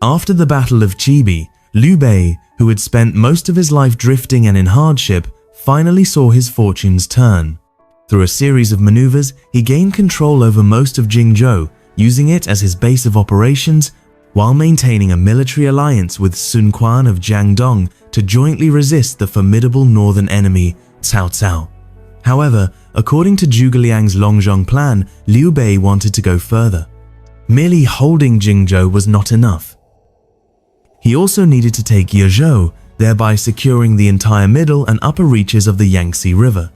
After the Battle of Chibi, Liu Bei, who had spent most of his life drifting and in hardship, finally saw his fortunes turn. Through a series of maneuvers, he gained control over most of Jingzhou, using it as his base of operations, while maintaining a military alliance with Sun Quan of Jiangdong to jointly resist the formidable northern enemy, Cao Cao. However, according to Zhuge Liang's Longzhong Plan, Liu Bei wanted to go further. Merely holding Jingzhou was not enough. He also needed to take Yizhou, thereby securing the entire middle and upper reaches of the Yangtze River.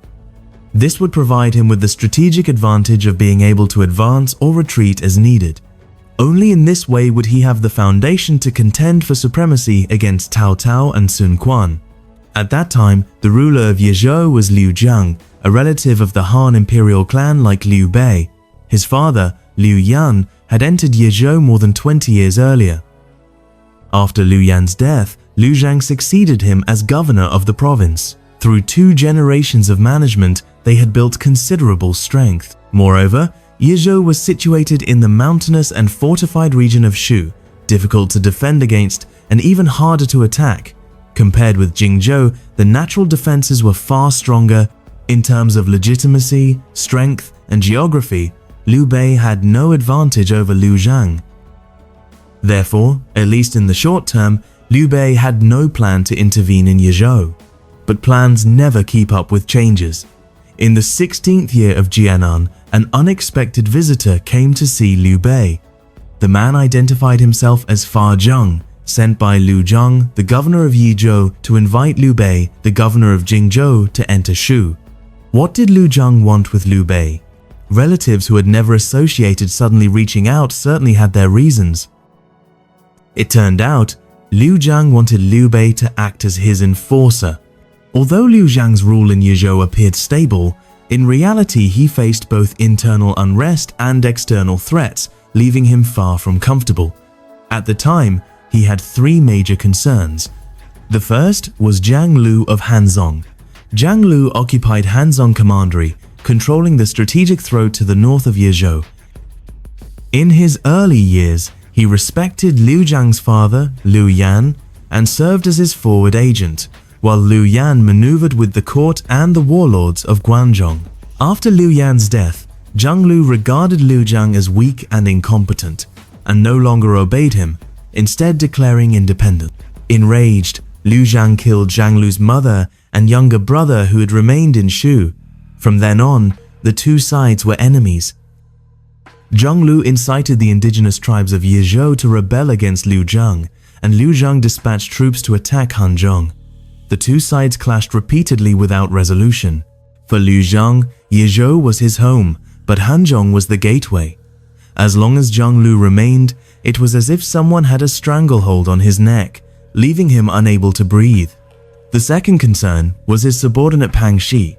This would provide him with the strategic advantage of being able to advance or retreat as needed. Only in this way would he have the foundation to contend for supremacy against Cao Cao and Sun Quan. At that time, the ruler of Yizhou was Liu Zhang, a relative of the Han imperial clan like Liu Bei. His father, Liu Yan, had entered Yizhou more than 20 years earlier. After Liu Yan's death, Liu Zhang succeeded him as governor of the province. Through 2 generations of management, they had built considerable strength. Moreover, Yizhou was situated in the mountainous and fortified region of Shu, difficult to defend against and even harder to attack. Compared with Jingzhou, the natural defenses were far stronger. In terms of legitimacy, strength, and geography, Liu Bei had no advantage over Liu Zhang. Therefore, at least in the short term, Liu Bei had no plan to intervene in Yizhou. But plans never keep up with changes. In the 16th year of Jianan, an unexpected visitor came to see Liu Bei. The man identified himself as Fa Zheng, sent by Liu Zhang, the governor of Yizhou, to invite Liu Bei, the governor of Jingzhou, to enter Shu. What did Liu Zhang want with Liu Bei? Relatives who had never associated suddenly reaching out certainly had their reasons. It turned out, Liu Zhang wanted Liu Bei to act as his enforcer. Although Liu Zhang's rule in Yizhou appeared stable, in reality he faced both internal unrest and external threats, leaving him far from comfortable. At the time, he had 3 major concerns. The first was Zhang Lu of Hanzhong. Zhang Lu occupied Hanzhong Commandery, controlling the strategic throat to the north of Yizhou. In his early years, he respected Liu Zhang's father, Liu Yan, and served as his forward agent, while Liu Yan maneuvered with the court and the warlords of Guangzhong. After Liu Yan's death, Zhang Lu regarded Liu Zhang as weak and incompetent, and no longer obeyed him, instead declaring independence. Enraged, Liu Zhang killed Zhang Lu's mother and younger brother who had remained in Shu. From then on, the 2 sides were enemies. Zhang Lu incited the indigenous tribes of Yizhou to rebel against Liu Zhang, and Liu Zhang dispatched troops to attack Hanzhong. The 2 sides clashed repeatedly without resolution. For Liu Zhang, Yizhou was his home, but Hanzhong was the gateway. As long as Zhang Lu remained, it was as if someone had a stranglehold on his neck, leaving him unable to breathe. The second concern was his subordinate Pang Xi.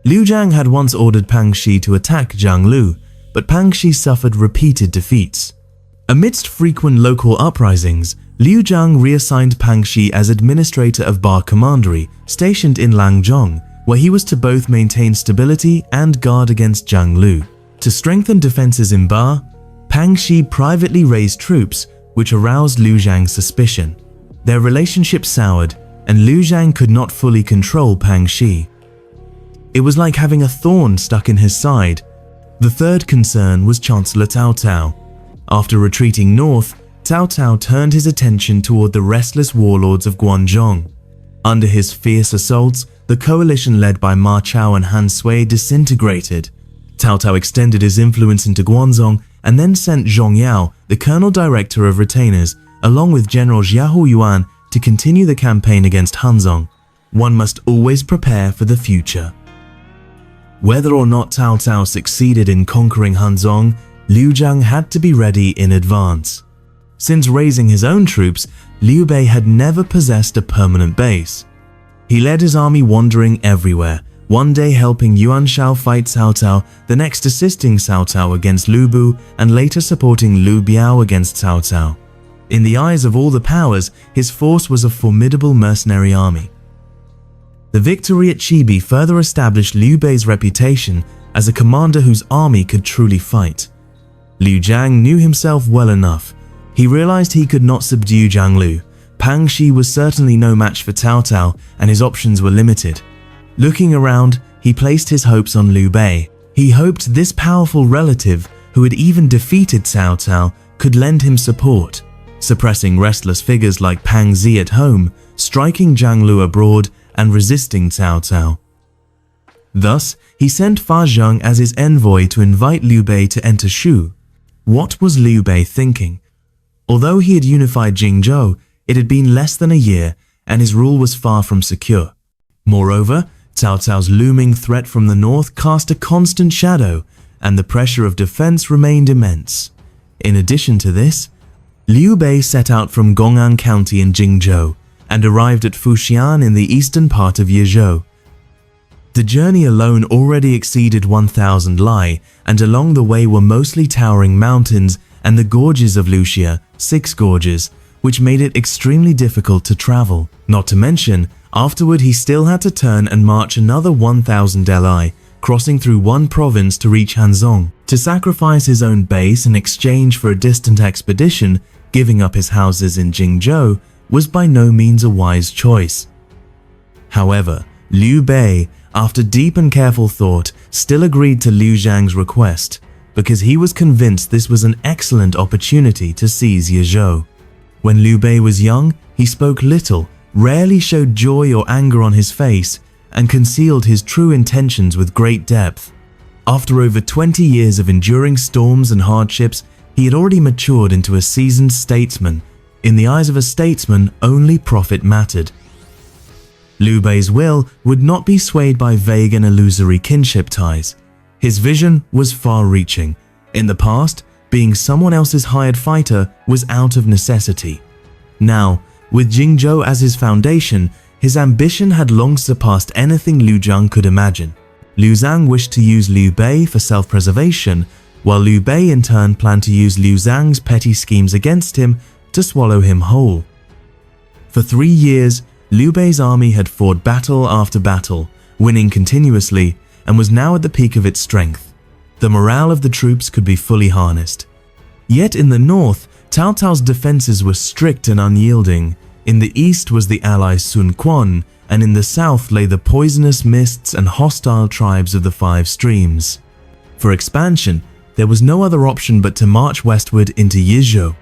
Liu Zhang had once ordered Pang Xi to attack Zhang Lu, but Pang Xi suffered repeated defeats. Amidst frequent local uprisings, Liu Zhang reassigned Pang Xi as administrator of Ba Commandery, stationed in Longzhong, where he was to both maintain stability and guard against Zhang Lu. To strengthen defenses in Ba, Pang Xi privately raised troops, which aroused Liu Zhang's suspicion. Their relationship soured, and Liu Zhang could not fully control Pang Xi. It was like having a thorn stuck in his side. The third concern was Chancellor Cao Cao. After retreating north, Cao Cao turned his attention toward the restless warlords of Guangzhong. Under his fierce assaults, the coalition led by Ma Chao and Han Sui disintegrated. Cao Cao extended his influence into Guangzhong and then sent Zhong Yao, the colonel director of retainers, along with General Xiahou Yuan to continue the campaign against Hanzhong. One must always prepare for the future. Whether or not Cao Cao succeeded in conquering Hanzhong, Liu Zhang had to be ready in advance. Since raising his own troops, Liu Bei had never possessed a permanent base. He led his army wandering everywhere, one day helping Yuan Shao fight Cao Cao, the next assisting Cao Cao against Lu Bu, and later supporting Lu Biao against Cao Cao. In the eyes of all the powers, his force was a formidable mercenary army. The victory at Chibi further established Liu Bei's reputation as a commander whose army could truly fight. Liu Zhang knew himself well enough. He realized he could not subdue Zhang Lu. Pang Xi was certainly no match for Cao Cao, and his options were limited. Looking around, he placed his hopes on Liu Bei. He hoped this powerful relative, who had even defeated Cao Cao, could lend him support, suppressing restless figures like Pang Xi at home, striking Zhang Lu abroad, and resisting Cao Cao. Thus, he sent Fa Zheng as his envoy to invite Liu Bei to enter Shu. What was Liu Bei thinking? Although he had unified Jingzhou, it had been less than a year, and his rule was far from secure. Moreover, Cao Cao's looming threat from the north cast a constant shadow, and the pressure of defense remained immense. In addition to this, Liu Bei set out from Gong'an County in Jingzhou and arrived at Fuxian in the eastern part of Yizhou. The journey alone already exceeded 1,000 li, and along the way were mostly towering mountains and the gorges of Luxia, 6 gorges, which made it extremely difficult to travel. Not to mention, afterward he still had to turn and march another 1,000 li, crossing through one province to reach Hanzhong. To sacrifice his own base in exchange for a distant expedition, giving up his houses in Jingzhou, was by no means a wise choice. However, Liu Bei, after deep and careful thought, still agreed to Liu Zhang's request, because he was convinced this was an excellent opportunity to seize Yizhou. When Liu Bei was young, he spoke little, rarely showed joy or anger on his face, and concealed his true intentions with great depth. After over 20 years of enduring storms and hardships, he had already matured into a seasoned statesman. In the eyes of a statesman, only profit mattered. Liu Bei's will would not be swayed by vague and illusory kinship ties. His vision was far-reaching. In the past, being someone else's hired fighter was out of necessity. Now, with Jingzhou as his foundation, his ambition had long surpassed anything Liu Zhang could imagine. Liu Zhang wished to use Liu Bei for self-preservation, while Liu Bei in turn planned to use Liu Zhang's petty schemes against him to swallow him whole. For 3 years, Liu Bei's army had fought battle after battle, winning continuously, and was now at the peak of its strength. The morale of the troops could be fully harnessed. Yet in the north, Cao Cao's defenses were strict and unyielding. In the east was the ally Sun Quan, and in the south lay the poisonous mists and hostile tribes of the 5 streams. For expansion, there was no other option but to march westward into Yizhou.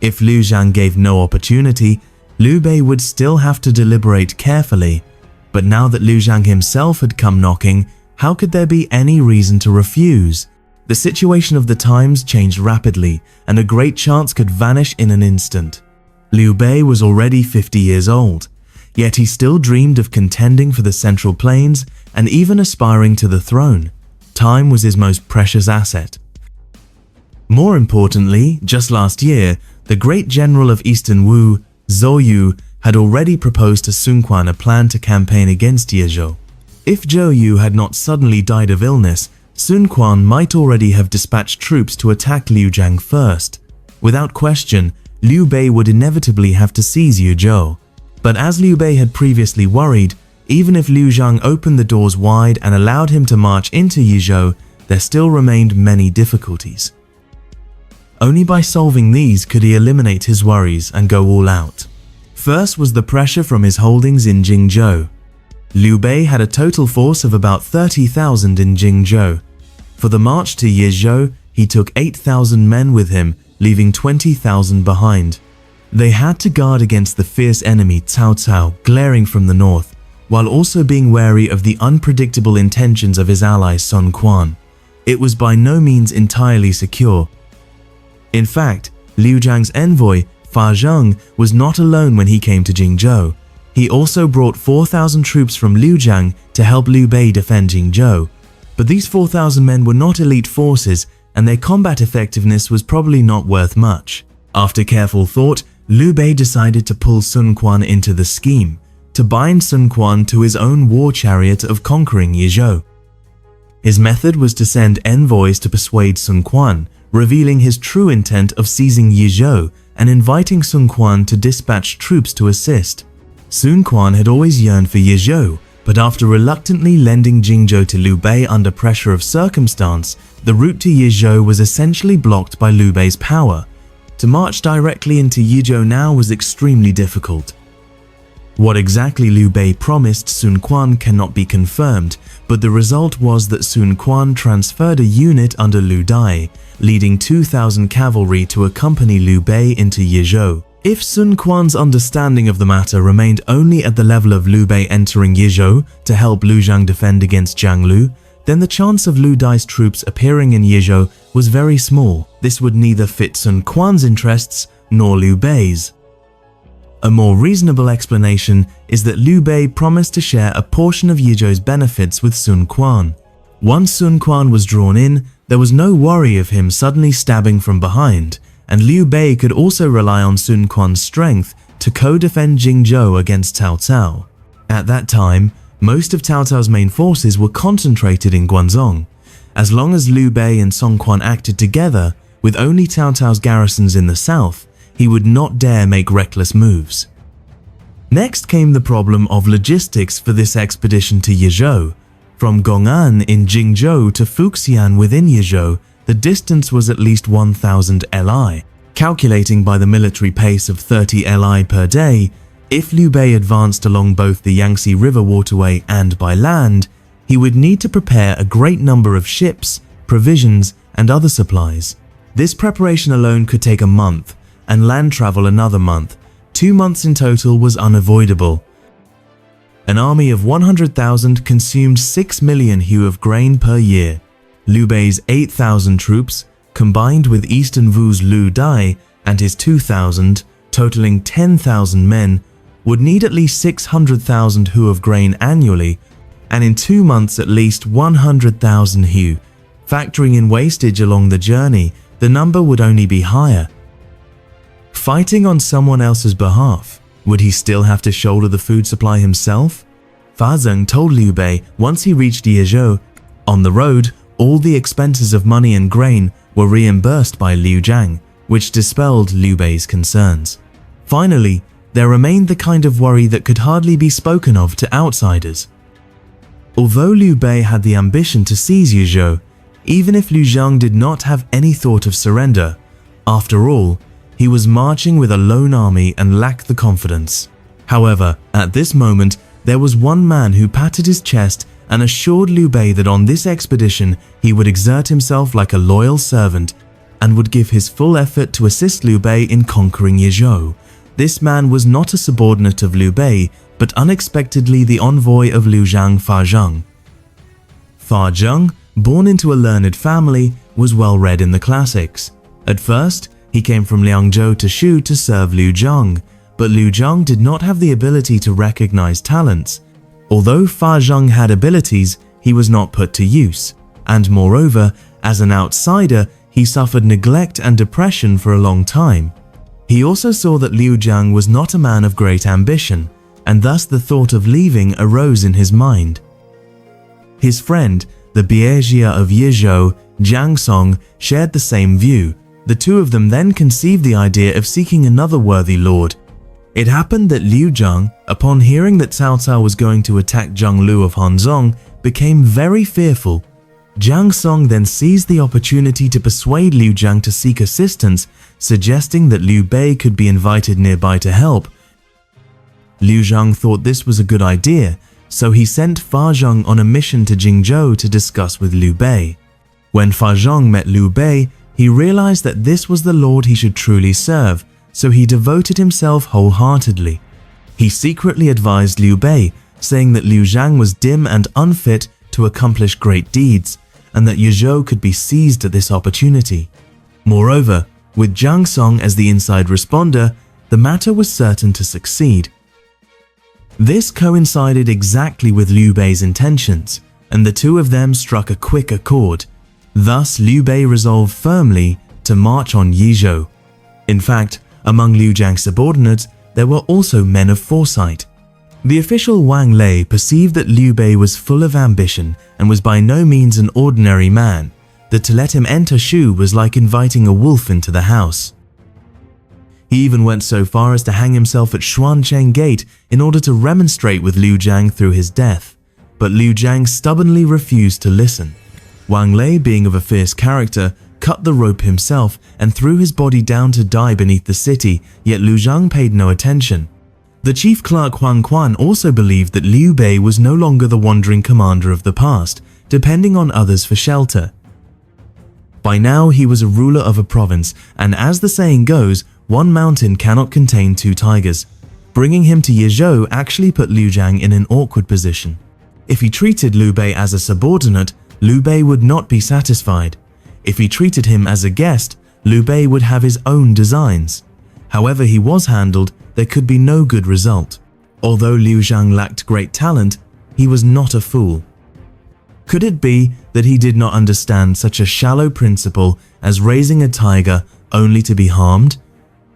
If Liu Zhang gave no opportunity, Liu Bei would still have to deliberate carefully. But now that Liu Zhang himself had come knocking, how could there be any reason to refuse? The situation of the times changed rapidly, and a great chance could vanish in an instant. Liu Bei was already 50 years old, yet he still dreamed of contending for the Central Plains and even aspiring to the throne. Time was his most precious asset. More importantly, just last year, the great general of Eastern Wu, Zhou Yu, had already proposed to Sun Quan a plan to campaign against Yizhou. If Zhou Yu had not suddenly died of illness, Sun Quan might already have dispatched troops to attack Liu Zhang first. Without question, Liu Bei would inevitably have to seize Yizhou. But as Liu Bei had previously worried, even if Liu Zhang opened the doors wide and allowed him to march into Yizhou, there still remained many difficulties. Only by solving these could he eliminate his worries and go all out. First was the pressure from his holdings in Jingzhou. Liu Bei had a total force of about 30,000 in Jingzhou. For the march to Yizhou, he took 8,000 men with him, leaving 20,000 behind. They had to guard against the fierce enemy Cao Cao glaring from the north, while also being wary of the unpredictable intentions of his ally Sun Quan. It was by no means entirely secure. In fact, Liu Zhang's envoy, Fa Zheng, was not alone when he came to Jingzhou. He also brought 4,000 troops from Liu Zhang to help Liu Bei defend Jingzhou. But these 4,000 men were not elite forces, and their combat effectiveness was probably not worth much. After careful thought, Liu Bei decided to pull Sun Quan into the scheme, to bind Sun Quan to his own war chariot of conquering Yizhou. His method was to send envoys to persuade Sun Quan, revealing his true intent of seizing Yizhou and inviting Sun Quan to dispatch troops to assist. Sun Quan had always yearned for Yizhou, but after reluctantly lending Jingzhou to Liu Bei under pressure of circumstance, the route to Yizhou was essentially blocked by Liu Bei's power. to march directly into Yizhou now was extremely difficult. What exactly Liu Bei promised Sun Quan cannot be confirmed, but the result was that Sun Quan transferred a unit under Liu Dai, leading 2,000 cavalry to accompany Liu Bei into Yizhou. If Sun Quan's understanding of the matter remained only at the level of Liu Bei entering Yizhou to help Liu Zhang defend against Zhang Lu, then the chance of Liu Dai's troops appearing in Yizhou was very small. This would neither fit Sun Quan's interests nor Liu Bei's. A more reasonable explanation is that Liu Bei promised to share a portion of Yizhou's benefits with Sun Quan. Once Sun Quan was drawn in, there was no worry of him suddenly stabbing from behind, and Liu Bei could also rely on Sun Quan's strength to co-defend Jingzhou against Cao Cao. At that time, most of Cao Cao's main forces were concentrated in Guangzhou. As long as Liu Bei and Sun Quan acted together, with only Cao Cao's garrisons in the south, he would not dare make reckless moves. Next came the problem of logistics for this expedition to Yizhou. From Gong'an in Jingzhou to Fuxian within Yizhou, the distance was at least 1,000 li. Calculating by the military pace of 30 li per day, if Liu Bei advanced along both the Yangtze River waterway and by land, he would need to prepare a great number of ships, provisions, and other supplies. This preparation alone could take a month, and land travel another month. 2 months in total was unavoidable. An army of 100,000 consumed 6 million hu of grain per year. Liu Bei's 8,000 troops, combined with Eastern Wu's Liu Dai and his 2,000, totaling 10,000 men, would need at least 600,000 hu of grain annually, and in 2 months at least 100,000 hu. Factoring in wastage along the journey, the number would only be higher. Fighting on someone else's behalf, would he still have to shoulder the food supply himself? Fa Zheng told Liu Bei once he reached Yizhou, on the road, all the expenses of money and grain were reimbursed by Liu Zhang, which dispelled Liu Bei's concerns. Finally, there remained the kind of worry that could hardly be spoken of to outsiders. Although Liu Bei had the ambition to seize Yizhou, even if Liu Zhang did not have any thought of surrender, after all, he was marching with a lone army and lacked the confidence. However, at this moment, there was one man who patted his chest and assured Liu Bei that on this expedition he would exert himself like a loyal servant and would give his full effort to assist Liu Bei in conquering Yizhou. This man was not a subordinate of Liu Bei, but unexpectedly the envoy of Liu Zhang, Fa Zheng. Fa Zheng, born into a learned family, was well read in the classics. At first, he came from Liangzhou to Shu to serve Liu Zhang, but Liu Zhang did not have the ability to recognize talents. Although Fa Zheng had abilities, he was not put to use, and moreover, as an outsider, he suffered neglect and depression for a long time. He also saw that Liu Zhang was not a man of great ambition, and thus the thought of leaving arose in his mind. His friend, the Biejia of Yizhou, Jiang Song, shared the same view. The two of them then conceived the idea of seeking another worthy lord. It happened that Liu Zhang, upon hearing that Cao Cao was going to attack Zhang Lu of Hanzhong, became very fearful. Jiang Song then seized the opportunity to persuade Liu Zhang to seek assistance, suggesting that Liu Bei could be invited nearby to help. Liu Zhang thought this was a good idea, so he sent Fa Zheng on a mission to Jingzhou to discuss with Liu Bei. When Fa Zheng met Liu Bei, he realized that this was the lord he should truly serve, so he devoted himself wholeheartedly. He secretly advised Liu Bei, saying that Liu Zhang was dim and unfit to accomplish great deeds, and that Yizhou could be seized at this opportunity. Moreover, with Jiang Song as the inside responder, the matter was certain to succeed. This coincided exactly with Liu Bei's intentions, and the two of them struck a quick accord. Thus, Liu Bei resolved firmly to march on Yizhou. In fact, among Liu Zhang's subordinates, there were also men of foresight. The official Wang Lei perceived that Liu Bei was full of ambition and was by no means an ordinary man, that to let him enter Shu was like inviting a wolf into the house. He even went so far as to hang himself at Xuancheng Gate in order to remonstrate with Liu Zhang through his death, but Liu Zhang stubbornly refused to listen. Wang Lei, being of a fierce character, cut the rope himself and threw his body down to die beneath the city, yet Liu Zhang paid no attention. The chief clerk Sun Quan also believed that Liu Bei was no longer the wandering commander of the past, depending on others for shelter. By now he was a ruler of a province, and as the saying goes, one mountain cannot contain two tigers. Bringing him to Yizhou actually put Liu Zhang in an awkward position. If he treated Liu Bei as a subordinate, Liu Bei would not be satisfied. If he treated him as a guest, Liu Bei would have his own designs. However he was handled, there could be no good result. Although Liu Zhang lacked great talent, he was not a fool. Could it be that he did not understand such a shallow principle as raising a tiger only to be harmed?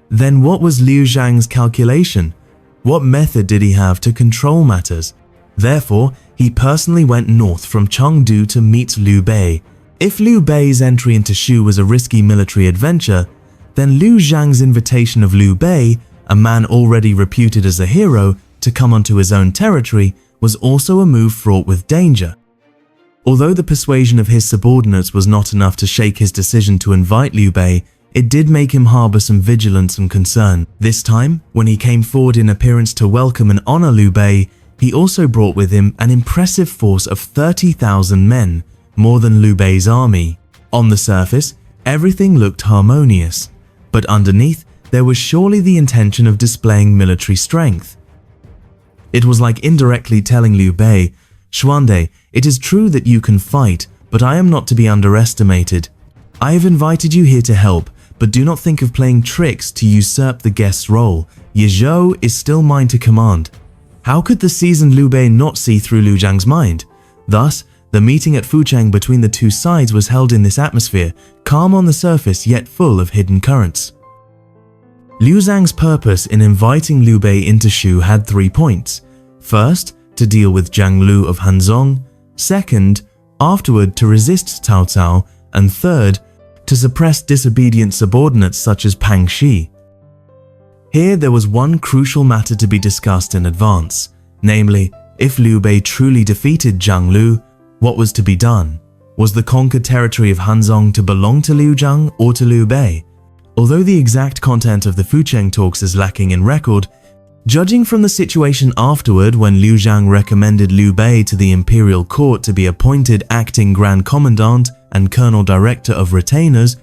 Then what was Liu Zhang's calculation? What method did he have to control matters? Therefore, he personally went north from Chengdu to meet Liu Bei. If Liu Bei's entry into Shu was a risky military adventure, then Liu Zhang's invitation of Liu Bei, a man already reputed as a hero, to come onto his own territory was also a move fraught with danger. Although the persuasion of his subordinates was not enough to shake his decision to invite Liu Bei, it did make him harbor some vigilance and concern. This time, when he came forward in appearance to welcome and honor Liu Bei, he also brought with him an impressive force of 30,000 men, more than Liu Bei's army. On the surface, everything looked harmonious, but underneath, there was surely the intention of displaying military strength. It was like indirectly telling Liu Bei, "Xuande, it is true that you can fight, but I am not to be underestimated. I have invited you here to help, but do not think of playing tricks to usurp the guest's role. Yizhou is still mine to command." How could the seasoned Liu Bei not see through Liu Zhang's mind? Thus, the meeting at Fucheng between the two sides was held in this atmosphere, calm on the surface yet full of hidden currents. Liu Zhang's purpose in inviting Liu Bei into Shu had 3 points. First, to deal with Zhang Lu of Hanzong. Second, afterward to resist Cao Cao. And third, to suppress disobedient subordinates such as Pang Shi. Here there was one crucial matter to be discussed in advance, namely, if Liu Bei truly defeated Zhang Lu, what was to be done? Was the conquered territory of Hanzong to belong to Liu Zhang or to Liu Bei? Although the exact content of the Fucheng talks is lacking in record, judging from the situation afterward when Liu Zhang recommended Liu Bei to the imperial court to be appointed acting Grand Commandant and Colonel Director of Retainers,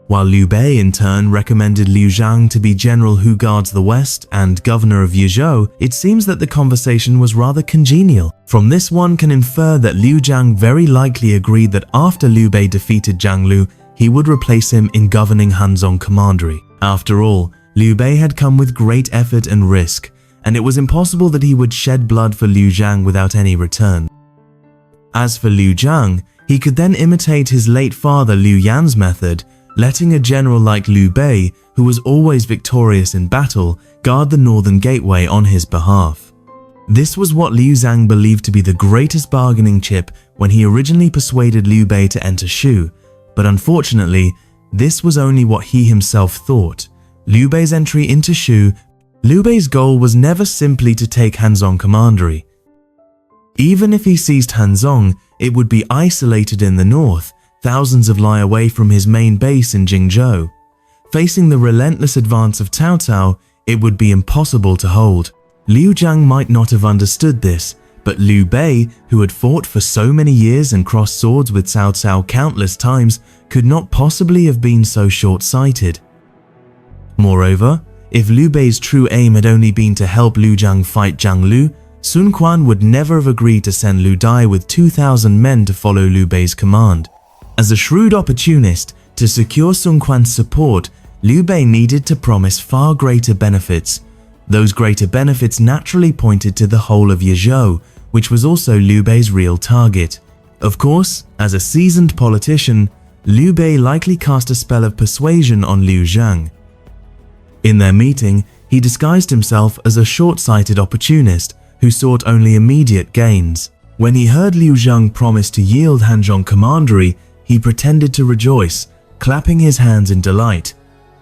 while Liu Bei in turn recommended Liu Zhang to be General who guards the West and Governor of Yizhou, it seems that the conversation was rather congenial. From this one can infer that Liu Zhang very likely agreed that after Liu Bei defeated Zhang Lu, he would replace him in governing Hanzong Commandery. After all, Liu Bei had come with great effort and risk, and it was impossible that he would shed blood for Liu Zhang without any return. As for Liu Zhang, he could then imitate his late father Liu Yan's method, letting a general like Liu Bei, who was always victorious in battle, guard the northern gateway on his behalf. This was what Liu Zhang believed to be the greatest bargaining chip when he originally persuaded Liu Bei to enter Shu, but unfortunately, this was only what he himself thought. Liu Bei's entry into Shu, Liu Bei's goal was never simply to take Hanzong Commandery. Even if he seized Hanzong, it would be isolated in the north, thousands of li away from his main base in Jingzhou. Facing the relentless advance of Cao Cao, it would be impossible to hold. Liu Zhang might not have understood this, but Liu Bei, who had fought for so many years and crossed swords with Cao Cao countless times, could not possibly have been so short-sighted. Moreover, if Liu Bei's true aim had only been to help Liu Zhang fight Zhang Lu, Sun Quan would never have agreed to send Liu Dai with 2,000 men to follow Liu Bei's command. As a shrewd opportunist, to secure Sun Quan's support, Liu Bei needed to promise far greater benefits. Those greater benefits naturally pointed to the whole of Yizhou, which was also Liu Bei's real target. Of course, as a seasoned politician, Liu Bei likely cast a spell of persuasion on Liu Zhang. In their meeting, he disguised himself as a short-sighted opportunist who sought only immediate gains. When he heard Liu Zhang promise to yield Hanzhong Commandery, he pretended to rejoice, clapping his hands in delight.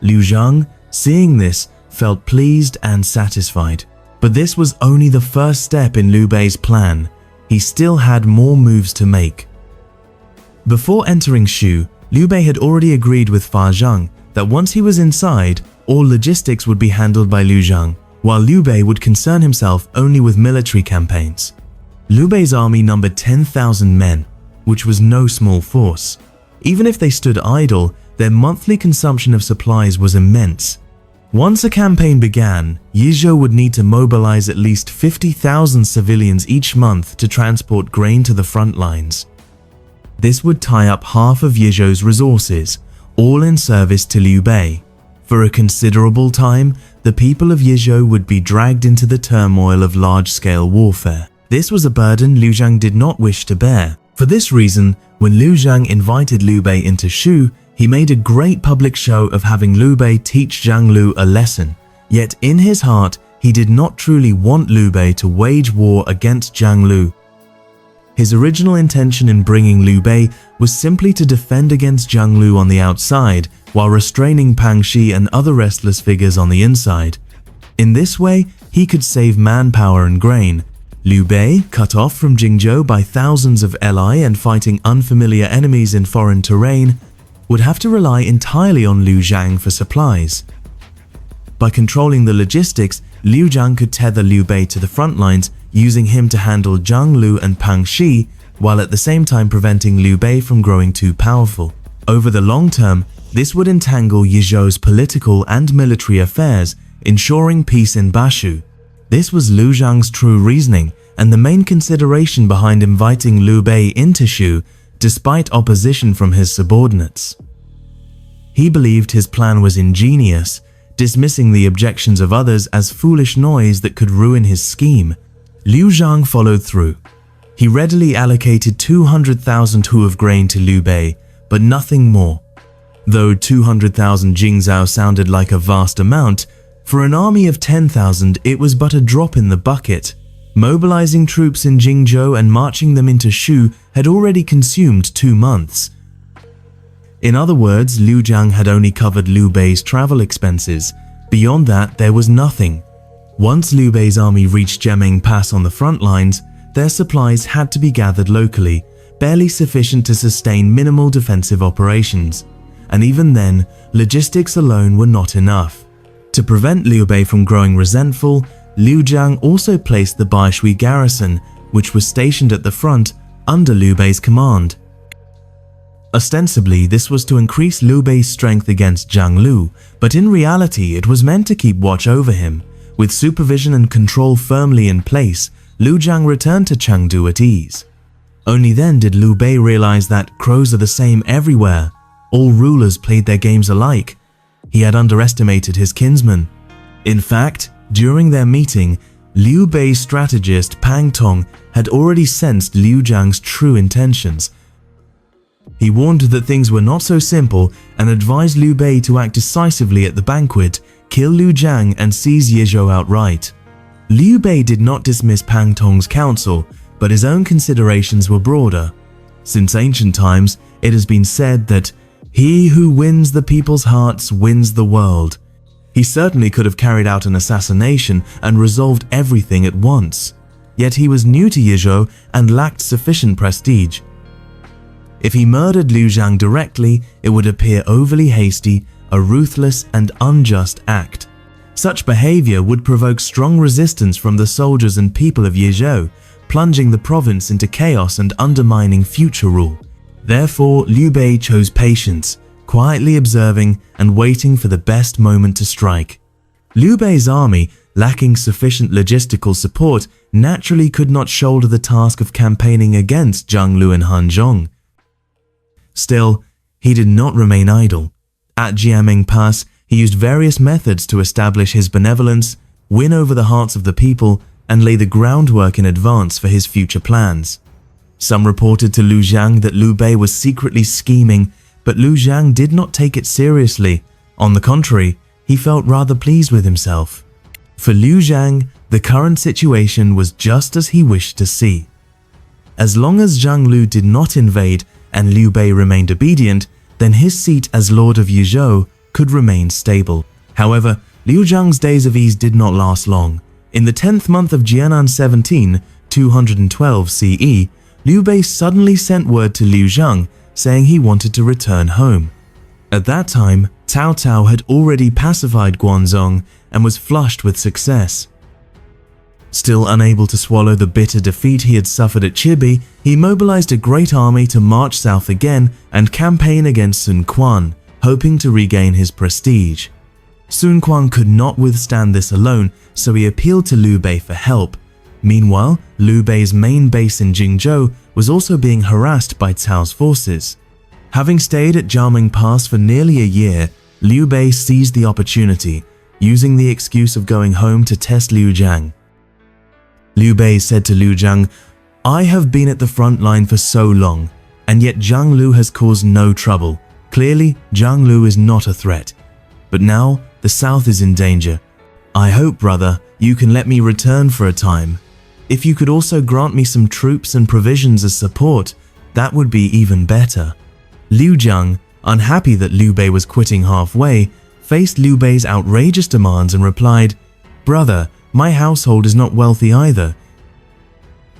Liu Zhang, seeing this, felt pleased and satisfied. But this was only the first step in Liu Bei's plan. He still had more moves to make. Before entering Shu, Liu Bei had already agreed with Fa Zhang that once he was inside, all logistics would be handled by Liu Zhang, while Liu Bei would concern himself only with military campaigns. Liu Bei's army numbered 10,000 men, which was no small force. Even if they stood idle, their monthly consumption of supplies was immense. Once a campaign began, Yizhou would need to mobilize at least 50,000 civilians each month to transport grain to the front lines. This would tie up half of Yizhou's resources, all in service to Liu Bei. For a considerable time, the people of Yizhou would be dragged into the turmoil of large-scale warfare. This was a burden Liu Zhang did not wish to bear. For this reason, when Liu Zhang invited Liu Bei into Shu, he made a great public show of having Liu Bei teach Zhang Lu a lesson. Yet in his heart, he did not truly want Liu Bei to wage war against Zhang Lu. His original intention in bringing Liu Bei was simply to defend against Zhang Lu on the outside, while restraining Pang Xi and other restless figures on the inside. In this way, he could save manpower and grain. Liu Bei, cut off from Jingzhou by thousands of ally and fighting unfamiliar enemies in foreign terrain, would have to rely entirely on Liu Zhang for supplies. By controlling the logistics, Liu Zhang could tether Liu Bei to the front lines, using him to handle Zhang Lu and Pang Xi, while at the same time preventing Liu Bei from growing too powerful. Over the long term, this would entangle Yizhou's political and military affairs, ensuring peace in Bashu. This was Liu Zhang's true reasoning, and the main consideration behind inviting Liu Bei into Shu, despite opposition from his subordinates. He believed his plan was ingenious, dismissing the objections of others as foolish noise that could ruin his scheme. Liu Zhang followed through. He readily allocated 200,000 hu of grain to Liu Bei, but nothing more. Though 200,000 Jingzhou sounded like a vast amount, for an army of 10,000 it was but a drop in the bucket. Mobilizing troops in Jingzhou and marching them into Shu had already consumed 2 months. In other words, Liu Zhang had only covered Liu Bei's travel expenses. Beyond that, there was nothing. Once Liu Bei's army reached Jemeng Pass on the front lines, their supplies had to be gathered locally, barely sufficient to sustain minimal defensive operations. And even then, logistics alone were not enough. To prevent Liu Bei from growing resentful, Liu Zhang also placed the Baishui garrison, which was stationed at the front, under Liu Bei's command. Ostensibly, this was to increase Liu Bei's strength against Zhang Lu, but in reality it was meant to keep watch over him. With supervision and control firmly in place, Liu Zhang returned to Chengdu at ease. Only then did Liu Bei realize that crows are the same everywhere. All rulers played their games alike. He had underestimated his kinsman. In fact, during their meeting, Liu Bei's strategist Pang Tong had already sensed Liu Zhang's true intentions. He warned that things were not so simple and advised Liu Bei to act decisively at the banquet, kill Liu Zhang and seize Yizhou outright. Liu Bei did not dismiss Pang Tong's counsel, but his own considerations were broader. Since ancient times, it has been said that he who wins the people's hearts wins the world. He certainly could have carried out an assassination and resolved everything at once. Yet he was new to Yizhou and lacked sufficient prestige. If he murdered Liu Zhang directly, it would appear overly hasty, a ruthless and unjust act. Such behavior would provoke strong resistance from the soldiers and people of Yizhou, plunging the province into chaos and undermining future rule. Therefore, Liu Bei chose patience, quietly observing and waiting for the best moment to strike. Liu Bei's army, lacking sufficient logistical support, naturally could not shoulder the task of campaigning against Zhang Lu and Han Zhong. Still, he did not remain idle. At Jiameng Pass, he used various methods to establish his benevolence, win over the hearts of the people, and lay the groundwork in advance for his future plans. Some reported to Liu Zhang that Liu Bei was secretly scheming, but Liu Zhang did not take it seriously. On the contrary, he felt rather pleased with himself. For Liu Zhang, the current situation was just as he wished to see. As long as Zhang Lu did not invade and Liu Bei remained obedient, then his seat as Lord of Yizhou could remain stable. However, Liu Zhang's days of ease did not last long. In the 10th month of Jianan 17, 212 CE, Liu Bei suddenly sent word to Liu Zhang saying he wanted to return home. At that time, Cao Cao had already pacified Guangzhou and was flushed with success. Still unable to swallow the bitter defeat he had suffered at Chibi, he mobilized a great army to march south again and campaign against Sun Quan, hoping to regain his prestige. Sun Quan could not withstand this alone, so he appealed to Liu Bei for help. Meanwhile, Liu Bei's main base in Jingzhou was also being harassed by Cao's forces. Having stayed at Jiaming Pass for nearly a year, Liu Bei seized the opportunity, using the excuse of going home to test Liu Zhang. Liu Bei said to Liu Zhang, "I have been at the front line for so long, and yet Zhang Lu has caused no trouble. Clearly, Zhang Lu is not a threat. But now, the south is in danger. I hope, brother, you can let me return for a time. If you could also grant me some troops and provisions as support, that would be even better." Liu Zhang, unhappy that Liu Bei was quitting halfway, faced Liu Bei's outrageous demands and replied, "Brother, my household is not wealthy either.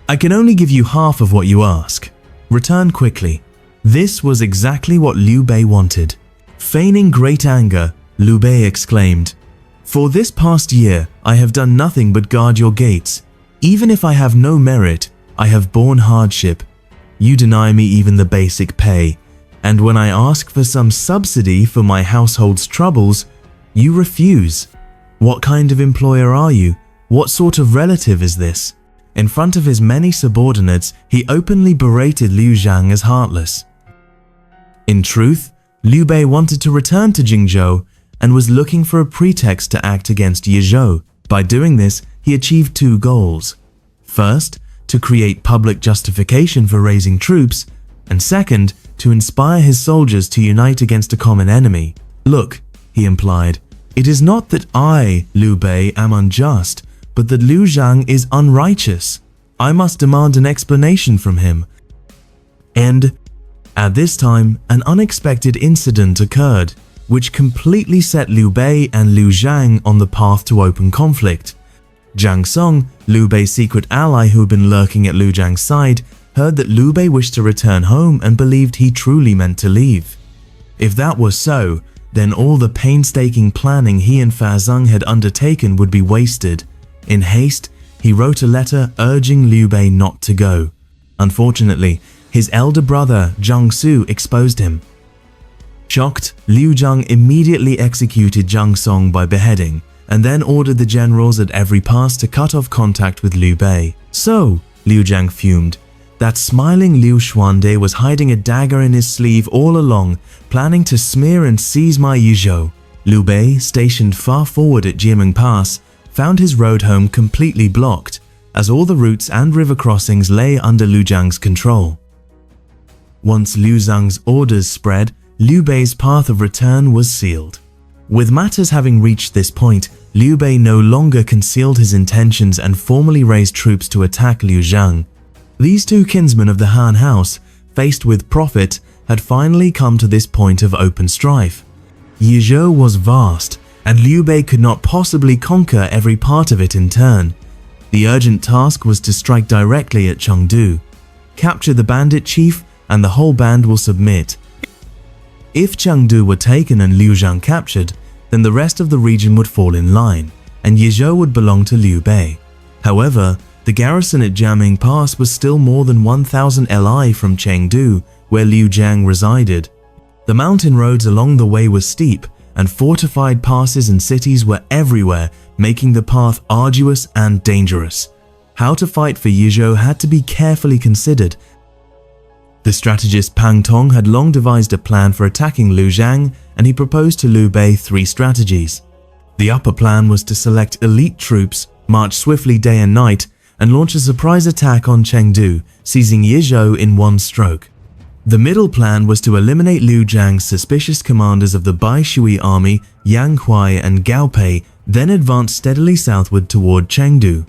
I can only give you half of what you ask. Return quickly." This was exactly what Liu Bei wanted. Feigning great anger, Liu Bei exclaimed, "For this past year, I have done nothing but guard your gates. Even if I have no merit, I have borne hardship. You deny me even the basic pay. And when I ask for some subsidy for my household's troubles, you refuse. What kind of employer are you? What sort of relative is this?" In front of his many subordinates, he openly berated Liu Zhang as heartless. In truth, Liu Bei wanted to return to Jingzhou and was looking for a pretext to act against Yizhou. By doing this, he achieved two goals. First, to create public justification for raising troops, and second, to inspire his soldiers to unite against a common enemy. "Look," he implied, "it is not that I, Liu Bei, am unjust, but that Liu Zhang is unrighteous. I must demand an explanation from him." And at this time, an unexpected incident occurred, which completely set Liu Bei and Liu Zhang on the path to open conflict. Zhang Song, Liu Bei's secret ally who had been lurking at Liu Zhang's side, heard that Liu Bei wished to return home and believed he truly meant to leave. If that was so, then all the painstaking planning he and Fa Zheng had undertaken would be wasted. In haste, he wrote a letter urging Liu Bei not to go. Unfortunately, his elder brother Zhang Su exposed him. Shocked, Liu Zhang immediately executed Zhang Song by beheading, and then ordered the generals at every pass to cut off contact with Liu Bei. "So," Liu Zhang fumed, "that smiling Liu Xuande was hiding a dagger in his sleeve all along, planning to smear and seize my Yizhou." Liu Bei, stationed far forward at Jiaming Pass, found his road home completely blocked, as all the routes and river crossings lay under Liu Zhang's control. Once Liu Zhang's orders spread, Liu Bei's path of return was sealed. With matters having reached this point, Liu Bei no longer concealed his intentions and formally raised troops to attack Liu Zhang. These two kinsmen of the Han House, faced with profit, had finally come to this point of open strife. Yizhou was vast, and Liu Bei could not possibly conquer every part of it in turn. The urgent task was to strike directly at Chengdu, capture the bandit chief, and the whole band will submit. If Chengdu were taken and Liu Zhang captured, then the rest of the region would fall in line, and Yizhou would belong to Liu Bei. However, the garrison at Jiaming Pass was still more than 1,000 li from Chengdu, where Liu Zhang resided. The mountain roads along the way were steep, and fortified passes and cities were everywhere, making the path arduous and dangerous. How to fight for Yizhou had to be carefully considered. The strategist Pang Tong had long devised a plan for attacking Liu Zhang, and he proposed to Liu Bei 3 strategies. The upper plan was to select elite troops, march swiftly day and night, and launch a surprise attack on Chengdu, seizing Yizhou in one stroke. The middle plan was to eliminate Liu Zhang's suspicious commanders of the Bai Shui army, Yang Huai and Gao Pei, then advance steadily southward toward Chengdu.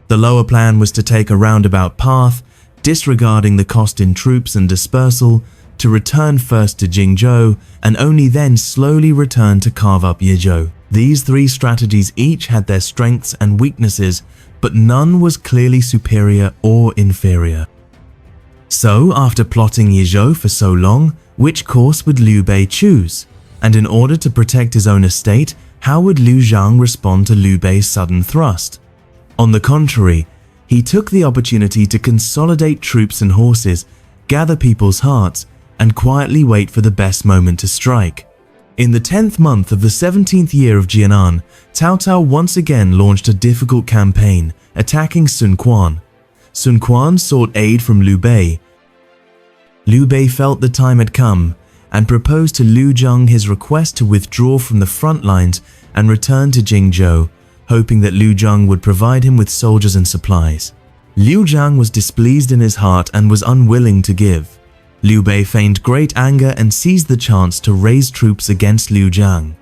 The lower plan was to take a roundabout path, disregarding the cost in troops and dispersal, to return first to Jingzhou and only then slowly return to carve up Yizhou. These 3 strategies each had their strengths and weaknesses, but none was clearly superior or inferior. So, after plotting Yizhou for so long, which course would Liu Bei choose? And in order to protect his own estate, how would Liu Zhang respond to Liu Bei's sudden thrust? On the contrary, he took the opportunity to consolidate troops and horses, gather people's hearts, and quietly wait for the best moment to strike. In the 10th month of the 17th year of Jianan, Cao Cao once again launched a difficult campaign, attacking Sun Quan. Sun Quan sought aid from Liu Bei. Liu Bei felt the time had come and proposed to Liu Zhang his request to withdraw from the front lines and return to Jingzhou, hoping that Liu Zhang would provide him with soldiers and supplies. Liu Zhang was displeased in his heart and was unwilling to give. Liu Bei feigned great anger and seized the chance to raise troops against Liu Zhang.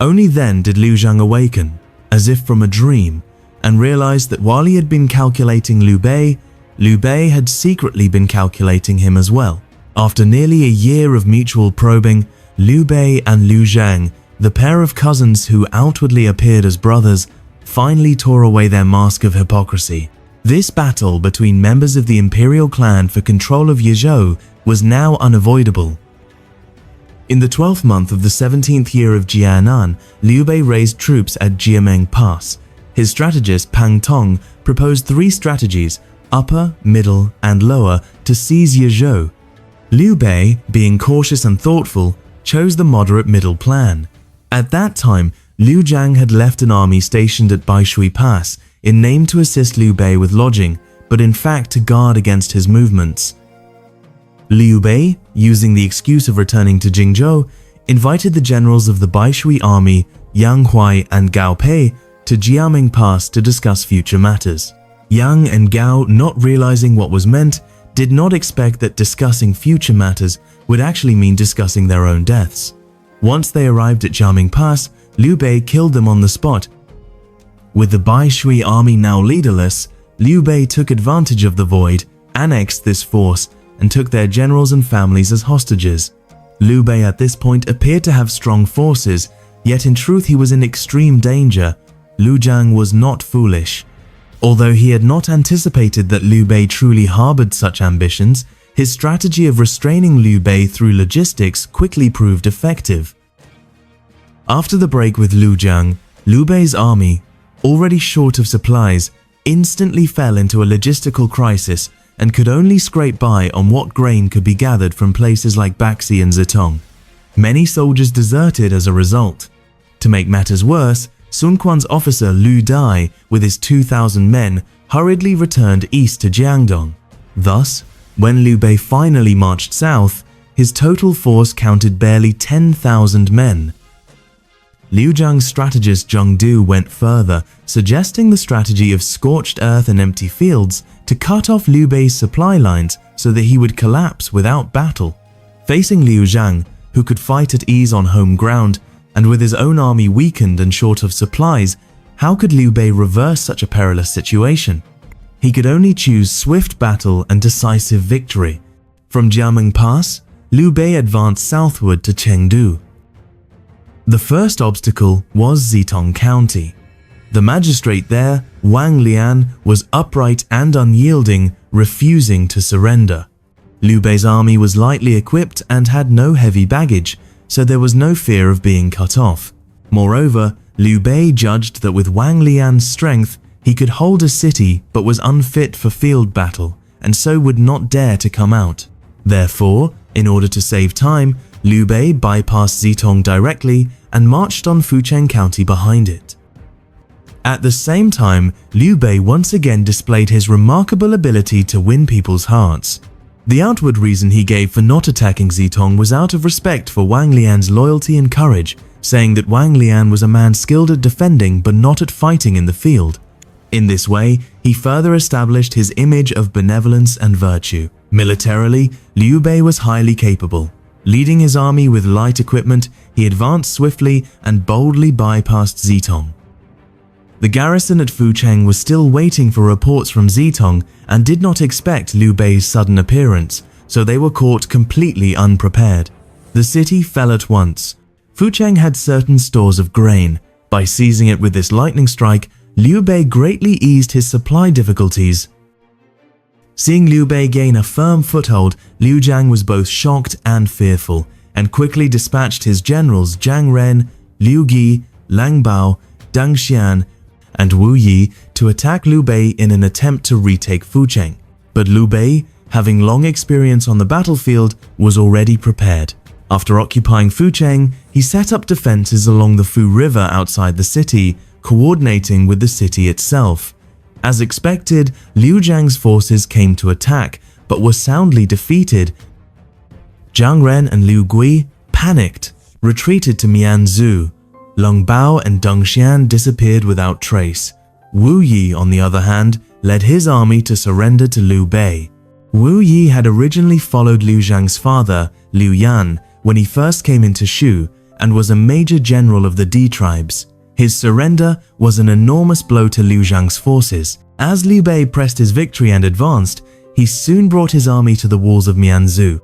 Only then did Liu Zhang awaken, as if from a dream, and realized that while he had been calculating Liu Bei had secretly been calculating him as well. After nearly a year of mutual probing, Liu Bei and Liu Zhang, the pair of cousins who outwardly appeared as brothers, finally tore away their mask of hypocrisy. This battle between members of the imperial clan for control of Yizhou was now unavoidable. In the 12th month of the 17th year of Jianan, Liu Bei raised troops at Jiameng Pass. His strategist Pang Tong proposed 3 strategies, upper, middle, and lower, to seize Yizhou. Liu Bei, being cautious and thoughtful, chose the moderate middle plan. At that time, Liu Zhang had left an army stationed at Baishui Pass, in name to assist Liu Bei with lodging, but in fact to guard against his movements. Liu Bei, using the excuse of returning to Jingzhou, invited the generals of the Baishui army, Yang Huai and Gao Pei, to Jiameng Pass to discuss future matters. Yang and Gao, not realizing what was meant, did not expect that discussing future matters would actually mean discussing their own deaths. Once they arrived at Jiameng Pass, Liu Bei killed them on the spot. With the Baishui army now leaderless, Liu Bei took advantage of the void, annexed this force, and took their generals and families as hostages. Liu Bei at this point appeared to have strong forces, yet in truth he was in extreme danger. Liu Zhang was not foolish. Although he had not anticipated that Liu Bei truly harbored such ambitions, his strategy of restraining Liu Bei through logistics quickly proved effective. After the break with Liu Zhang, Liu Bei's army, already short of supplies, instantly fell into a logistical crisis and could only scrape by on what grain could be gathered from places like Baxi and Zitong. Many soldiers deserted as a result. To make matters worse, Sun Quan's officer Liu Dai, with his 2,000 men, hurriedly returned east to Jiangdong. Thus, when Liu Bei finally marched south, his total force counted barely 10,000 men. Liu Zhang's strategist Zhang Lu went further, suggesting the strategy of scorched earth and empty fields to cut off Liu Bei's supply lines so that he would collapse without battle. Facing Liu Zhang, who could fight at ease on home ground, and with his own army weakened and short of supplies, how could Liu Bei reverse such a perilous situation? He could only choose swift battle and decisive victory. From Jiameng Pass, Liu Bei advanced southward to Chengdu. The first obstacle was Zitong County. The magistrate there, Wang Lian, was upright and unyielding, refusing to surrender. Liu Bei's army was lightly equipped and had no heavy baggage, so there was no fear of being cut off. Moreover, Liu Bei judged that with Wang Lian's strength, he could hold a city but was unfit for field battle, and so would not dare to come out. Therefore, in order to save time, Liu Bei bypassed Zitong directly and marched on Fucheng County behind it. At the same time, Liu Bei once again displayed his remarkable ability to win people's hearts. The outward reason he gave for not attacking Zitong was out of respect for Wang Lian's loyalty and courage, saying that Wang Lian was a man skilled at defending but not at fighting in the field. In this way, he further established his image of benevolence and virtue. Militarily, Liu Bei was highly capable. Leading his army with light equipment, he advanced swiftly and boldly bypassed Zitong. The garrison at Fucheng was still waiting for reports from Zitong and did not expect Liu Bei's sudden appearance, so they were caught completely unprepared. The city fell at once. Fucheng had certain stores of grain. By seizing it with this lightning strike, Liu Bei greatly eased his supply difficulties. Seeing Liu Bei gain a firm foothold, Liu Zhang was both shocked and fearful, and quickly dispatched his generals Zhang Ren, Liu Ge, Lang Bao, Deng Xian, and Wu Yi to attack Liu Bei in an attempt to retake Fucheng. But Liu Bei, having long experience on the battlefield, was already prepared. After occupying Fucheng, he set up defenses along the Fu River outside the city, coordinating with the city itself. As expected, Liu Zhang's forces came to attack, but were soundly defeated. Zhang Ren and Liu Gui, panicked, retreated to Mianzhu. Long Bao and Deng Xian disappeared without trace. Wu Yi, on the other hand, led his army to surrender to Liu Bei. Wu Yi had originally followed Liu Zhang's father, Liu Yan, when he first came into Shu, and was a major general of the D tribes. His surrender was an enormous blow to Liu Zhang's forces. As Liu Bei pressed his victory and advanced, he soon brought his army to the walls of Mianzhu.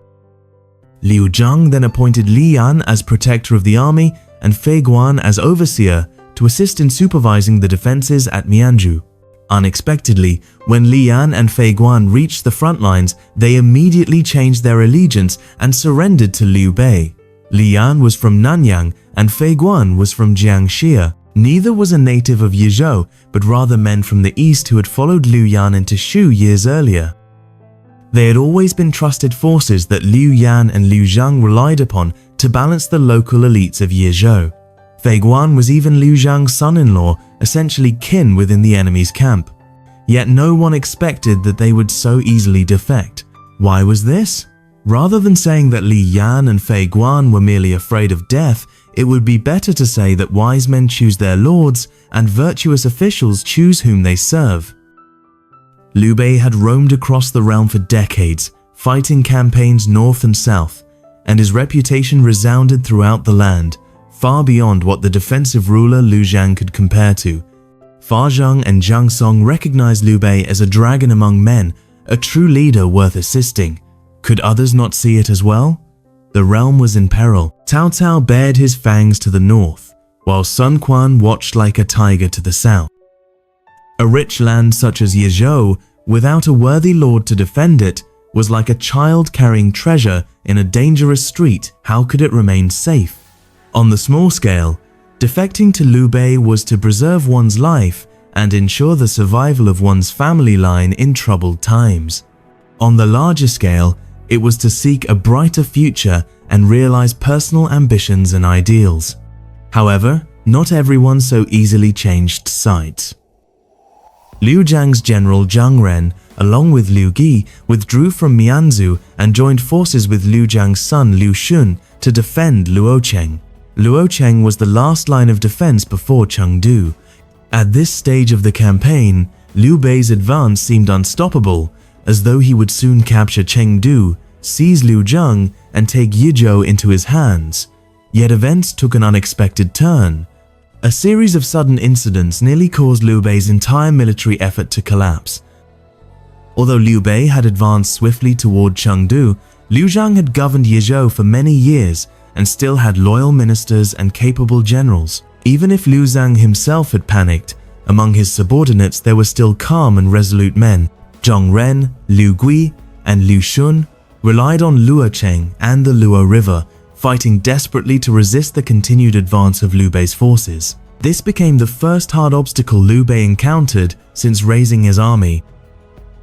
Liu Zhang then appointed Li Yan as protector of the army and Fei Guan as overseer to assist in supervising the defenses at Mianzhu. Unexpectedly, when Li Yan and Fei Guan reached the front lines, they immediately changed their allegiance and surrendered to Liu Bei. Li Yan was from Nanyang and Fei Guan was from Jiangxia. Neither was a native of Yizhou, but rather men from the east who had followed Liu Yan into Shu years earlier. They had always been trusted forces that Liu Yan and Liu Zhang relied upon to balance the local elites of Yizhou. Fei Guan was even Liu Zhang's son-in-law, essentially kin within the enemy's camp. Yet no one expected that they would so easily defect. Why was this? Rather than saying that Li Yan and Fei Guan were merely afraid of death, it would be better to say that wise men choose their lords and virtuous officials choose whom they serve. Liu Bei had roamed across the realm for decades, fighting campaigns north and south, and his reputation resounded throughout the land, far beyond what the defensive ruler Liu Zhang could compare to. Fa Zheng and Zhang Song recognized Liu Bei as a dragon among men, a true leader worth assisting. Could others not see it as well? The realm was in peril. Cao Cao bared his fangs to the north, while Sun Quan watched like a tiger to the south. A rich land such as Yizhou, without a worthy lord to defend it, was like a child carrying treasure in a dangerous street. How could it remain safe? On the small scale, defecting to Liu Bei was to preserve one's life and ensure the survival of one's family line in troubled times. On the larger scale, it was to seek a brighter future and realize personal ambitions and ideals. However, not everyone so easily changed sides. Liu Zhang's general Zhang Ren, along with Liu Ge, withdrew from Mianzhu and joined forces with Liu Zhang's son Liu Shun to defend Luocheng. Luocheng was the last line of defense before Chengdu. At this stage of the campaign, Liu Bei's advance seemed unstoppable, as though he would soon capture Chengdu, seize Liu Zhang, and take Yizhou into his hands. Yet events took an unexpected turn. A series of sudden incidents nearly caused Liu Bei's entire military effort to collapse. Although Liu Bei had advanced swiftly toward Chengdu, Liu Zhang had governed Yizhou for many years and still had loyal ministers and capable generals. Even if Liu Zhang himself had panicked, among his subordinates there were still calm and resolute men. Zhang Ren, Liu Gui, and Liu Shun relied on Luocheng and the Luo River, fighting desperately to resist the continued advance of Liu Bei's forces. This became the first hard obstacle Liu Bei encountered since raising his army.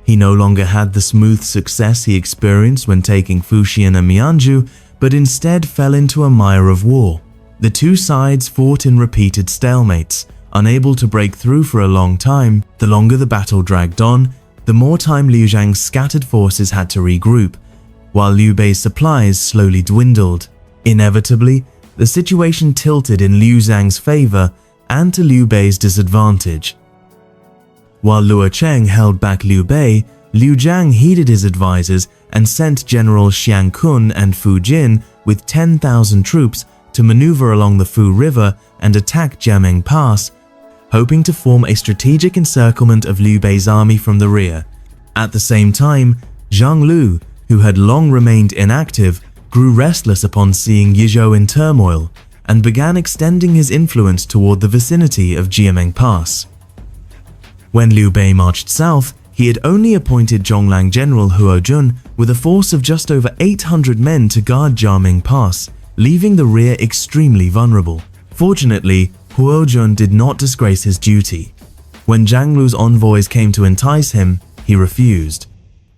He no longer had the smooth success he experienced when taking Fuxian and Mianzhu, but instead fell into a mire of war. The two sides fought in repeated stalemates, unable to break through for a long time. The longer the battle dragged on, the more time Liu Zhang's scattered forces had to regroup, while Liu Bei's supplies slowly dwindled. Inevitably, the situation tilted in Liu Zhang's favor and to Liu Bei's disadvantage. While Luocheng held back Liu Bei, Liu Zhang heeded his advisors and sent Generals Xiang Kun and Fu Jin with 10,000 troops to maneuver along the Fu River and attack Jiameng Pass, hoping to form a strategic encirclement of Liu Bei's army from the rear. At the same time, Zhang Lu, who had long remained inactive, grew restless upon seeing Yizhou in turmoil and began extending his influence toward the vicinity of Jiameng Pass. When Liu Bei marched south, he had only appointed Zhonglang General Huo Jun with a force of just over 800 men to guard Jiaming Pass, leaving the rear extremely vulnerable. Fortunately, Huo Jun did not disgrace his duty. When Zhang Lu's envoys came to entice him, he refused.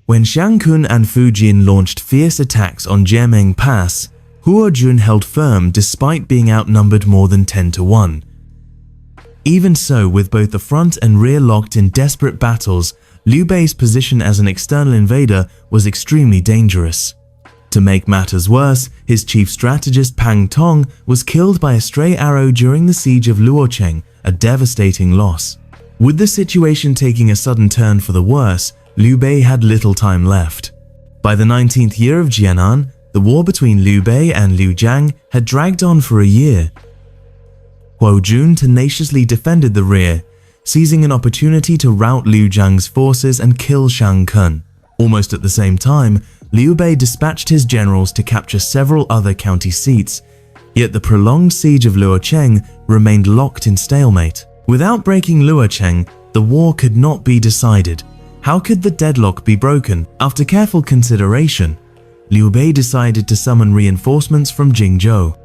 When Xiang Kun and Fu Jin launched fierce attacks on Jiaming Pass, Huo Jun held firm despite being outnumbered more than 10 to 1. Even so, with both the front and rear locked in desperate battles, Liu Bei's position as an external invader was extremely dangerous. To make matters worse, his chief strategist Pang Tong was killed by a stray arrow during the siege of Luocheng, a devastating loss. With the situation taking a sudden turn for the worse, Liu Bei had little time left. By the 19th year of Jianan, the war between Liu Bei and Liu Zhang had dragged on for a year. Huo Jun tenaciously defended the rear, seizing an opportunity to rout Liu Zhang's forces and kill Xiang Kun. Almost at the same time, Liu Bei dispatched his generals to capture several other county seats, yet the prolonged siege of Luocheng remained locked in stalemate. Without breaking Luocheng, the war could not be decided. How could the deadlock be broken? After careful consideration, Liu Bei decided to summon reinforcements from Jingzhou.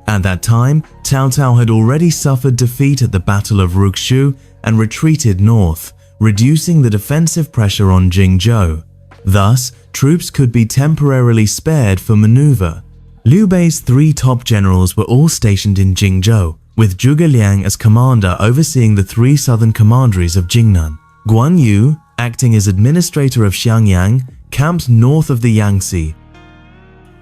At that time, Cao Cao had already suffered defeat at the Battle of Ruxu and retreated north, reducing the defensive pressure on Jingzhou. Thus, troops could be temporarily spared for maneuver. Liu Bei's 3 top generals were all stationed in Jingzhou, with Zhuge Liang as commander overseeing the 3 southern commanderies of Jingnan. Guan Yu, acting as administrator of Xiangyang, camped north of the Yangtze.